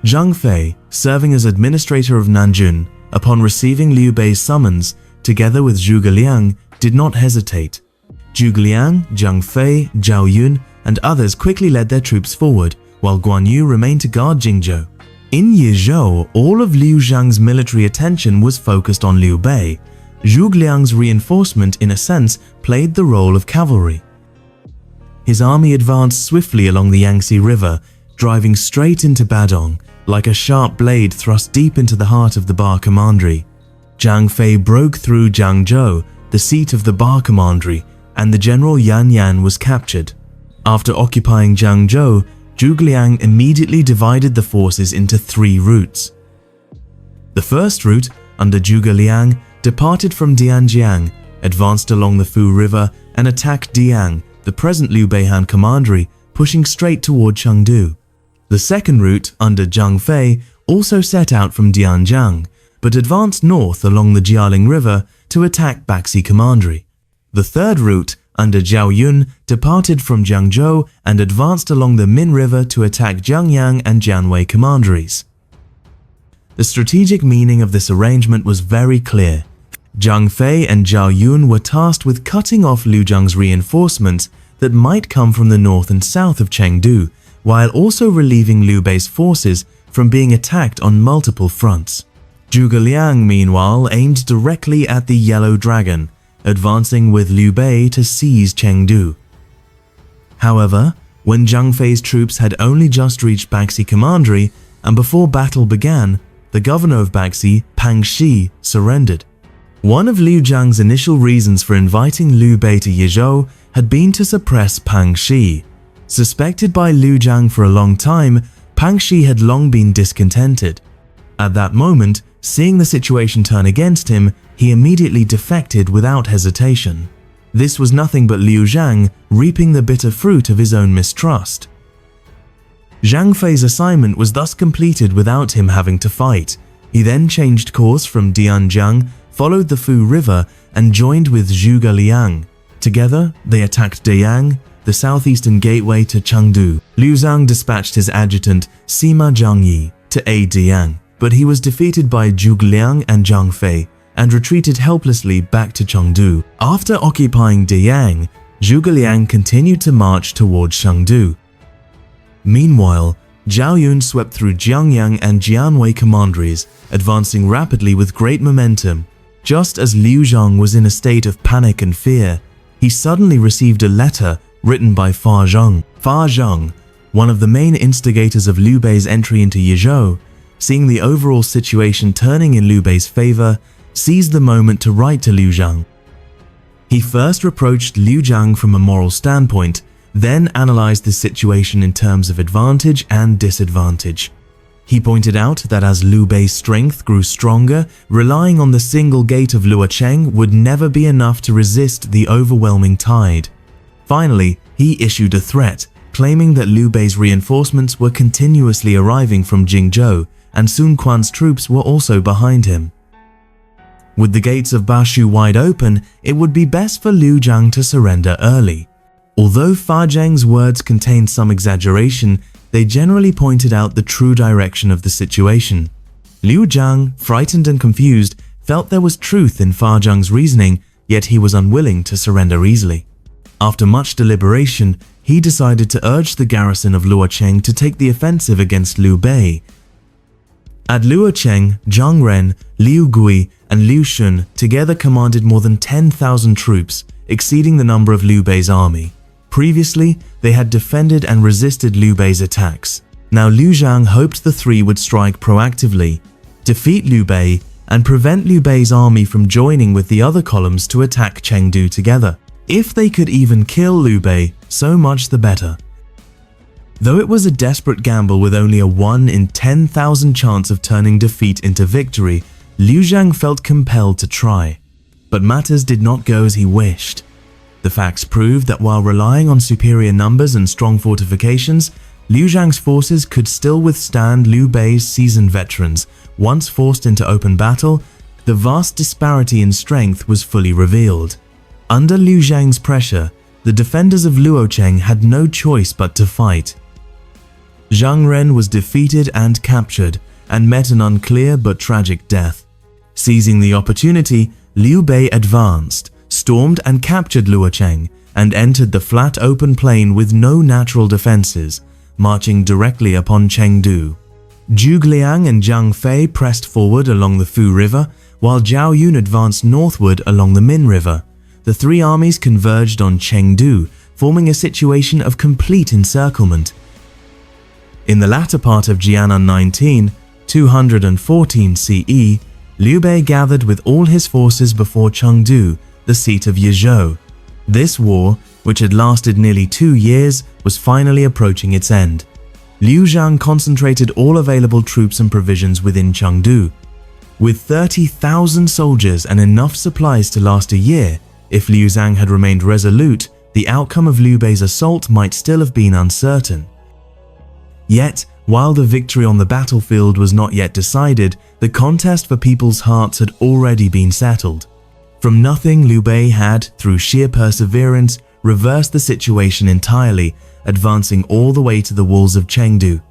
Zhang Fei, serving as administrator of Nanjun, upon receiving Liu Bei's summons, together with Zhuge Liang, did not hesitate. Zhuge Liang, Zhang Fei, Zhao Yun, and others quickly led their troops forward, while Guan Yu remained to guard Jingzhou. In Yizhou, all of Liu Zhang's military attention was focused on Liu Bei. Zhuge Liang's reinforcement, in a sense, played the role of cavalry. His army advanced swiftly along the Yangtze River, driving straight into Badong, like a sharp blade thrust deep into the heart of the Ba Commandery. Zhang Fei broke through Jiangzhou, the seat of the Ba Commandery, and the general Yan Yan was captured. After occupying Jiangzhou, Zhuge Liang immediately divided the forces into 3 routes. The first route, under Zhuge Liang, departed from Dianjiang, advanced along the Fu River, and attacked Diang, the present Liu Beihan Commandery, pushing straight toward Chengdu. The second route, under Zhang Fei, also set out from Dianjiang, but advanced north along the Jialing River to attack Baxi Commandery. The third route, under Zhao Yun, departed from Jiangzhou and advanced along the Min River to attack Jiangyang and Jianwei commanderies. The strategic meaning of this arrangement was very clear. Zhang Fei and Zhao Yun were tasked with cutting off Liu Zhang's reinforcements that might come from the north and south of Chengdu, while also relieving Liu Bei's forces from being attacked on multiple fronts. Zhuge Liang, meanwhile, aimed directly at the Yellow Dragon, advancing with Liu Bei to seize Chengdu. However, when Zhang Fei's troops had only just reached Baxi Commandery, and before battle began, the governor of Baxi, Pang Shi, surrendered. One of Liu Zhang's initial reasons for inviting Liu Bei to Yizhou had been to suppress Pang Shi. Suspected by Liu Zhang for a long time, Pang Shi had long been discontented. At that moment, seeing the situation turn against him, he immediately defected without hesitation. This was nothing but Liu Zhang reaping the bitter fruit of his own mistrust. Zhang Fei's assignment was thus completed without him having to fight. He then changed course from Dianjiang, followed the Fu River, and joined with Zhuge Liang. Together, they attacked Deyang, the southeastern gateway to Chengdu. Liu Zhang dispatched his adjutant Sima Zhangyi to aid Deyang, but he was defeated by Zhuge Liang and Zhang Fei and retreated helplessly back to Chengdu. After occupying Deyang, Zhuge Liang continued to march towards Chengdu. Meanwhile, Zhao Yun swept through Jiangyang and Jianwei commanderies, advancing rapidly with great momentum. Just as Liu Zhang was in a state of panic and fear, he suddenly received a letter written by Fa Zheng. Fa Zheng, one of the main instigators of Liu Bei's entry into Yizhou, seeing the overall situation turning in Liu Bei's favor, seized the moment to write to Liu Zhang. He first reproached Liu Zhang from a moral standpoint, then analyzed the situation in terms of advantage and disadvantage. He pointed out that as Liu Bei's strength grew stronger, relying on the single gate of Luocheng would never be enough to resist the overwhelming tide. Finally, he issued a threat, claiming that Liu Bei's reinforcements were continuously arriving from Jingzhou, and Sun Quan's troops were also behind him. With the gates of Bashu wide open, it would be best for Liu Zhang to surrender early. Although Fa Zheng's words contained some exaggeration, they generally pointed out the true direction of the situation. Liu Zhang, frightened and confused, felt there was truth in Fa Zheng's reasoning, yet he was unwilling to surrender easily. After much deliberation, he decided to urge the garrison of Luocheng to take the offensive against Liu Bei. At Luocheng, Zhang Ren, Liu Gui, and Liu Shun together commanded more than 10,000 troops, exceeding the number of Liu Bei's army. Previously, they had defended and resisted Liu Bei's attacks. Now Liu Zhang hoped the three would strike proactively, defeat Liu Bei, and prevent Liu Bei's army from joining with the other columns to attack Chengdu together. If they could even kill Liu Bei, so much the better. Though it was a desperate gamble with only a 1 in 10,000 chance of turning defeat into victory, Liu Zhang felt compelled to try. But matters did not go as he wished. The facts proved that while relying on superior numbers and strong fortifications, Liu Zhang's forces could still withstand Liu Bei's seasoned veterans. Once forced into open battle, the vast disparity in strength was fully revealed. Under Liu Zhang's pressure, the defenders of Luocheng had no choice but to fight. Zhang Ren was defeated and captured, and met an unclear but tragic death. Seizing the opportunity, Liu Bei advanced, stormed and captured Luocheng, and entered the flat open plain with no natural defenses, marching directly upon Chengdu. Zhuge Liang and Zhang Fei pressed forward along the Fu River, while Zhao Yun advanced northward along the Min River. The three armies converged on Chengdu, forming a situation of complete encirclement. In the latter part of Jianan 19, 214 CE, Liu Bei gathered with all his forces before Chengdu, the seat of Yizhou. This war, which had lasted nearly 2 years, was finally approaching its end. Liu Zhang concentrated all available troops and provisions within Chengdu. With 30,000 soldiers and enough supplies to last a year, if Liu Zhang had remained resolute, the outcome of Liu Bei's assault might still have been uncertain. Yet, while the victory on the battlefield was not yet decided, the contest for people's hearts had already been settled. From nothing, Liu Bei had, through sheer perseverance, reversed the situation entirely, advancing all the way to the walls of Chengdu.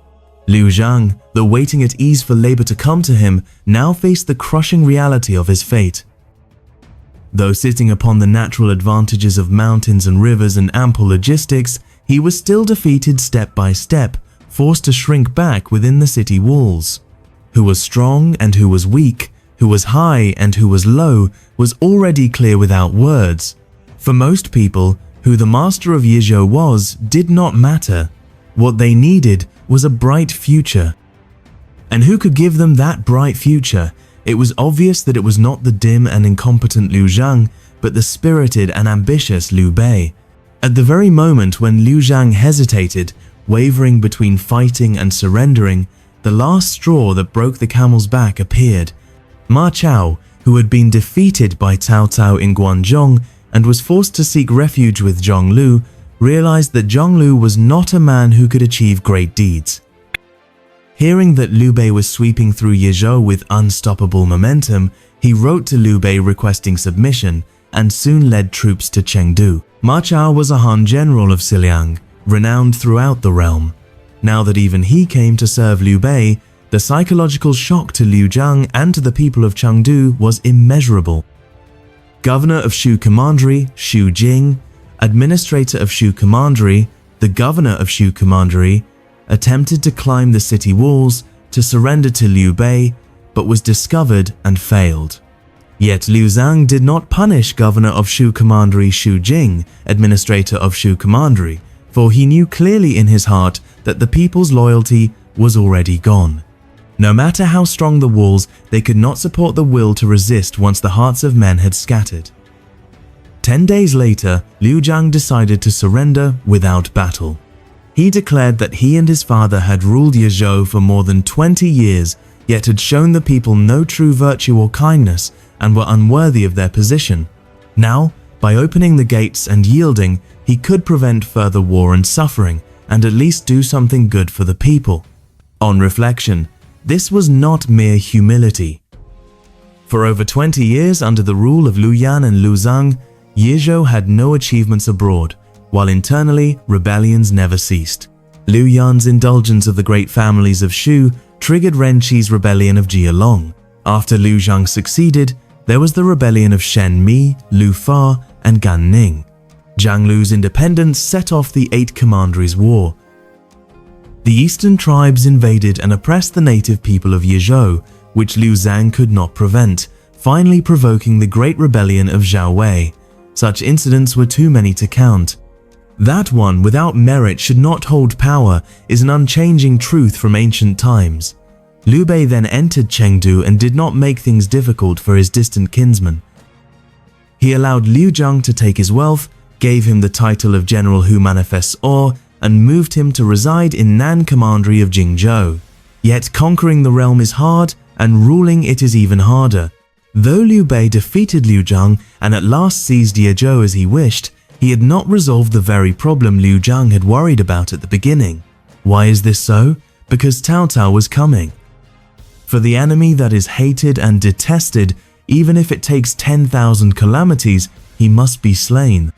Liu Zhang, though waiting at ease for labor to come to him, now faced the crushing reality of his fate. Though sitting upon the natural advantages of mountains and rivers and ample logistics, he was still defeated step by step, forced to shrink back within the city walls. Who was strong and who was weak, who was high and who was low, was already clear without words. For most people, who the master of Yizhou was did not matter. What they needed was a bright future. And who could give them that bright future? It was obvious that it was not the dim and incompetent Liu Zhang, but the spirited and ambitious Liu Bei. At the very moment when Liu Zhang hesitated, wavering between fighting and surrendering, the last straw that broke the camel's back appeared. Ma Chao, who had been defeated by Cao Cao in Guanzhong and was forced to seek refuge with Zhang Lu, realized that Zhang Lu was not a man who could achieve great deeds. Hearing that Liu Bei was sweeping through Yizhou with unstoppable momentum, he wrote to Liu Bei requesting submission and soon led troops to Chengdu. Ma Chao was a Han general of Xiliang, renowned throughout the realm. Now that even he came to serve Liu Bei, the psychological shock to Liu Zhang and to the people of Chengdu was immeasurable. Governor of Shu Commandery, Xu Jing, administrator of Shu Commandery, the governor of Shu Commandery, attempted to climb the city walls to surrender to Liu Bei, but was discovered and failed. Yet Liu Zhang did not punish governor of Shu Commandery Xu Jing, administrator of Shu Commandery, for he knew clearly in his heart that the people's loyalty was already gone. No matter how strong the walls, they could not support the will to resist once the hearts of men had scattered. 10 days later, Liu Zhang decided to surrender without battle. He declared that he and his father had ruled Yizhou for more than 20 years, yet had shown the people no true virtue or kindness and were unworthy of their position. Now, by opening the gates and yielding, he could prevent further war and suffering, and at least do something good for the people. On reflection, this was not mere humility. For over 20 years under the rule of Liu Yan and Liu Zhang, Yizhou had no achievements abroad, while internally rebellions never ceased. Liu Yan's indulgence of the great families of Shu triggered Ren Qi's rebellion of Jialong. After Liu Zhang succeeded, there was the rebellion of Shen Mi, Lu Fa, and Gan Ning. Zhang Lu's independence set off the Eight Commanderies War. The eastern tribes invaded and oppressed the native people of Yizhou, which Liu Zhang could not prevent, finally provoking the Great Rebellion of Zhao Wei. Such incidents were too many to count. That one without merit should not hold power is an unchanging truth from ancient times. Liu Bei then entered Chengdu and did not make things difficult for his distant kinsman. He allowed Liu Zhang to take his wealth, gave him the title of General who manifests awe, and moved him to reside in Nan Commandery of Jingzhou. Yet conquering the realm is hard, and ruling it is even harder. Though Liu Bei defeated Liu Zhang and at last seized Yizhou as he wished, he had not resolved the very problem Liu Zhang had worried about at the beginning. Why is this so? Because Cao Cao was coming. For the enemy that is hated and detested, even if it takes 10,000 calamities, he must be slain.